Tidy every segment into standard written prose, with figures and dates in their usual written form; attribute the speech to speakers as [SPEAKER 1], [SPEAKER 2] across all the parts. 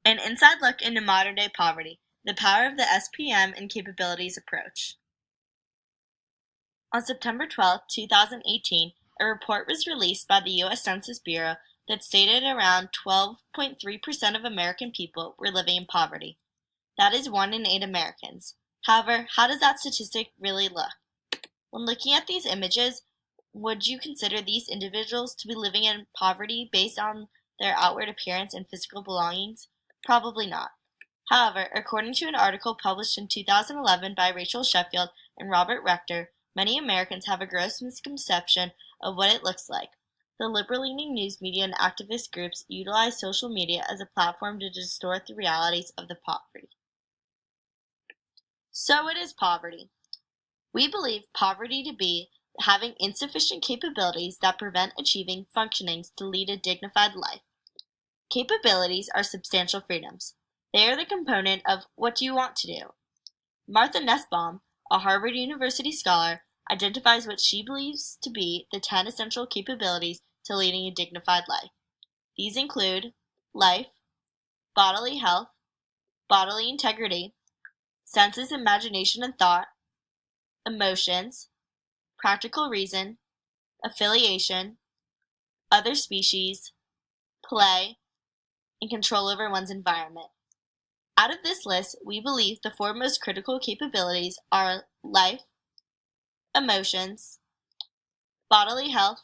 [SPEAKER 1] An inside look into modern-day poverty, the power of the SPM and capabilities approach. On September 12, 2018, a report was released by the U.S. Census Bureau that stated around 12.3% of American people were living in poverty. That is 1 in 8 Americans. However, how does that statistic really look? When looking at these images, would you consider these individuals to be living in poverty based on their outward appearance and physical belongings? Probably not. However, according to an article published in 2011 by Rachel Sheffield and Robert Rector, many Americans have a gross misconception of what it looks like. The liberal-leaning news media and activist groups utilize social media as a platform to distort the realities of the poverty. So it is poverty. We believe poverty to be having insufficient capabilities that prevent achieving functionings to lead a dignified life. Capabilities are substantial freedoms. They are the component of what do you want to do. Martha Nussbaum, a Harvard University scholar, identifies what she believes to be the 10 essential capabilities to leading a dignified life. These include life, bodily health, bodily integrity, senses, imagination and thought, emotions, practical reason, affiliation, other species, play, and control over one's environment. Out of this list, we believe the 4 most critical capabilities are life, emotions, bodily health,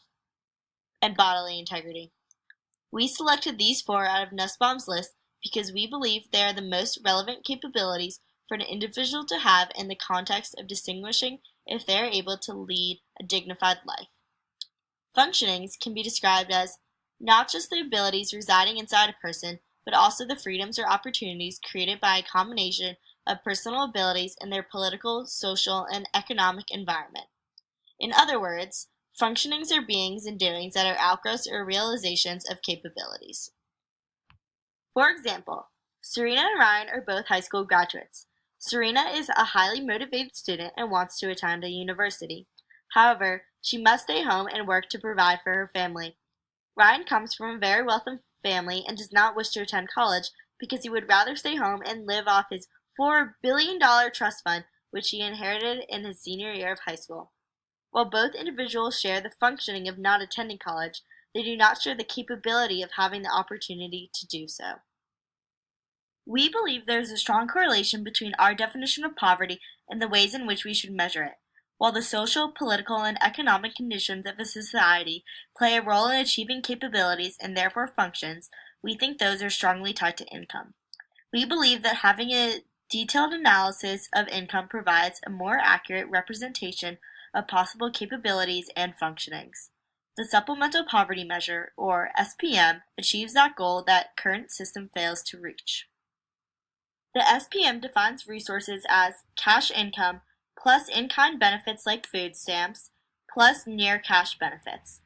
[SPEAKER 1] and bodily integrity. We selected these 4 out of Nussbaum's list because we believe they are the most relevant capabilities for an individual to have in the context of distinguishing if they are able to lead a dignified life. Functionings can be described as not just the abilities residing inside a person, but also the freedoms or opportunities created by a combination of personal abilities in their political, social, and economic environment. In other words, functionings are beings and doings that are outgrowths or realizations of capabilities. For example, Serena and Ryan are both high school graduates. Serena is a highly motivated student and wants to attend a university. However, she must stay home and work to provide for her family. Ryan comes from a very wealthy family and does not wish to attend college because he would rather stay home and live off his $4 billion trust fund, which he inherited in his senior year of high school. While both individuals share the functioning of not attending college, they do not share the capability of having the opportunity to do so. We believe there is a strong correlation between our definition of poverty and the ways in which we should measure it. While the social, political, and economic conditions of a society play a role in achieving capabilities and therefore functions, we think those are strongly tied to income. We believe that having a detailed analysis of income provides a more accurate representation of possible capabilities and functionings. The Supplemental Poverty Measure, or SPM, achieves that goal that current system fails to reach. The SPM defines resources as cash income plus in-kind benefits like food stamps, plus near-cash benefits.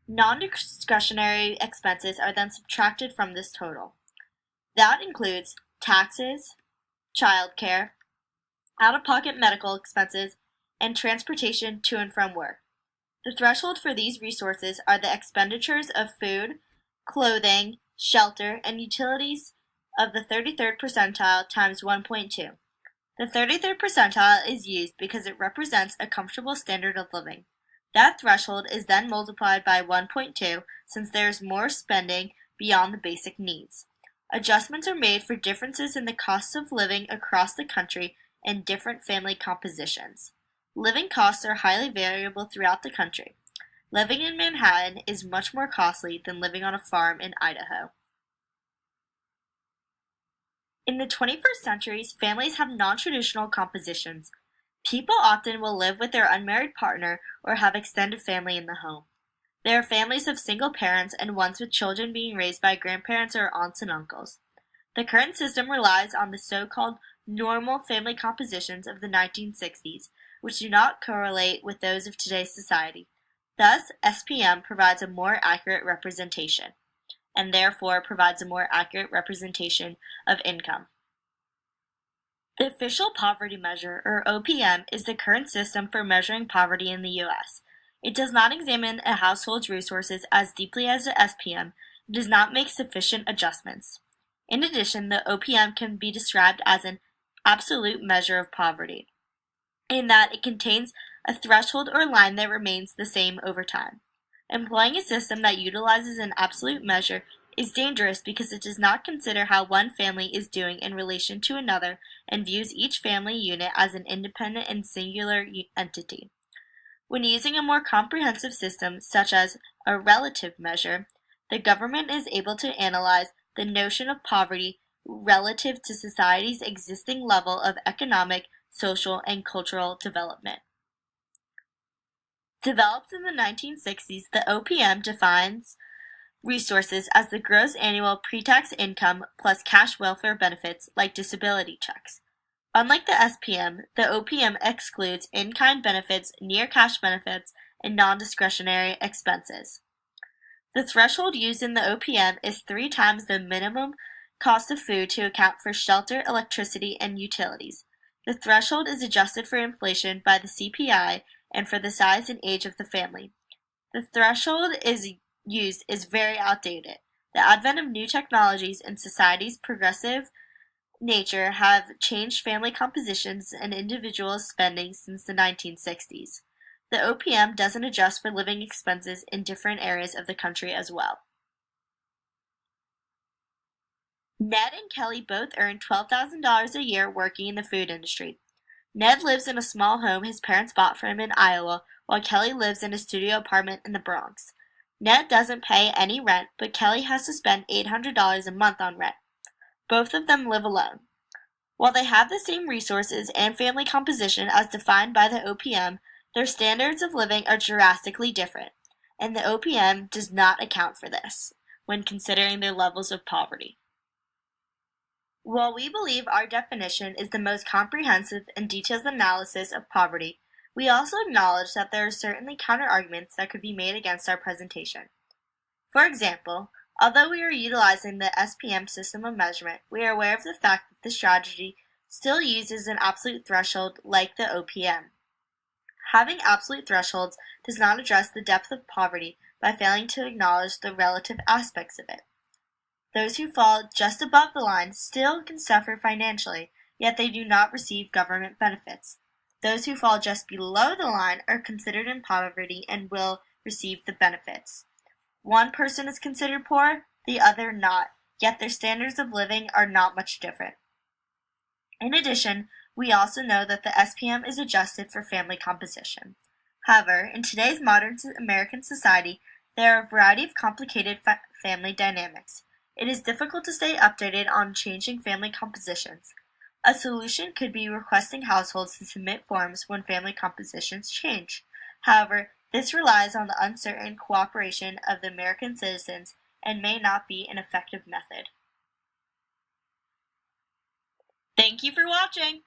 [SPEAKER 1] Non-discretionary expenses are then subtracted from this total. That includes taxes, childcare, out-of-pocket medical expenses, and transportation to and from work. The threshold for these resources are the expenditures of food, clothing, shelter, and utilities of the 33rd percentile times 1.2. The 33rd percentile is used because it represents a comfortable standard of living. That threshold is then multiplied by 1.2 since there is more spending beyond the basic needs. Adjustments are made for differences in the costs of living across the country and different family compositions. Living costs are highly variable throughout the country. Living in Manhattan is much more costly than living on a farm in Idaho. In the 21st century, families have non-traditional compositions. People often will live with their unmarried partner or have extended family in the home. There are families of single parents and ones with children being raised by grandparents or aunts and uncles. The current system relies on the so-called normal family compositions of the 1960s, which do not correlate with those of today's society. Thus, SPM provides a more accurate representation, and therefore provides a more accurate representation of income. The Official Poverty Measure, or OPM, is the current system for measuring poverty in the U.S. It does not examine a household's resources as deeply as the SPM and does not make sufficient adjustments. In addition, the OPM can be described as an absolute measure of poverty, in that it contains a threshold or line that remains the same over time. Employing a system that utilizes an absolute measure is dangerous because it does not consider how one family is doing in relation to another and views each family unit as an independent and singular entity. When using a more comprehensive system, such as a relative measure, the government is able to analyze the notion of poverty relative to society's existing level of economic, social, and cultural development. Developed in the 1960s, the OPM defines resources as the gross annual pre-tax income plus cash welfare benefits like disability checks. Unlike the SPM, the OPM excludes in-kind benefits, near-cash benefits, and non-discretionary expenses. The threshold used in the OPM is 3 times the minimum cost of food to account for shelter, electricity, and utilities. The threshold is adjusted for inflation by the CPI and for the size and age of the family. The threshold used is very outdated. The advent of new technologies and society's progressive nature have changed family compositions and individual spending since the 1960s. The OPM doesn't adjust for living expenses in different areas of the country as well. Ned and Kelly both earn $12,000 a year working in the food industry. Ned lives in a small home his parents bought for him in Iowa, while Kelly lives in a studio apartment in the Bronx. Ned doesn't pay any rent, but Kelly has to spend $800 a month on rent. Both of them live alone. While they have the same resources and family composition as defined by the OPM, their standards of living are drastically different, and the OPM does not account for this when considering their levels of poverty. While we believe our definition is the most comprehensive and detailed analysis of poverty, we also acknowledge that there are certainly counterarguments that could be made against our presentation. For example, although we are utilizing the SPM system of measurement, we are aware of the fact that the strategy still uses an absolute threshold like the OPM. Having absolute thresholds does not address the depth of poverty by failing to acknowledge the relative aspects of it. Those who fall just above the line still can suffer financially, yet they do not receive government benefits. Those who fall just below the line are considered in poverty and will receive the benefits. One person is considered poor, the other not, yet their standards of living are not much different. In addition, we also know that the SPM is adjusted for family composition. However, in today's modern American society, there are a variety of complicated family dynamics. It is difficult to stay updated on changing family compositions. A solution could be requesting households to submit forms when family compositions change. However, this relies on the uncertain cooperation of the American citizens and may not be an effective method. Thank you for watching!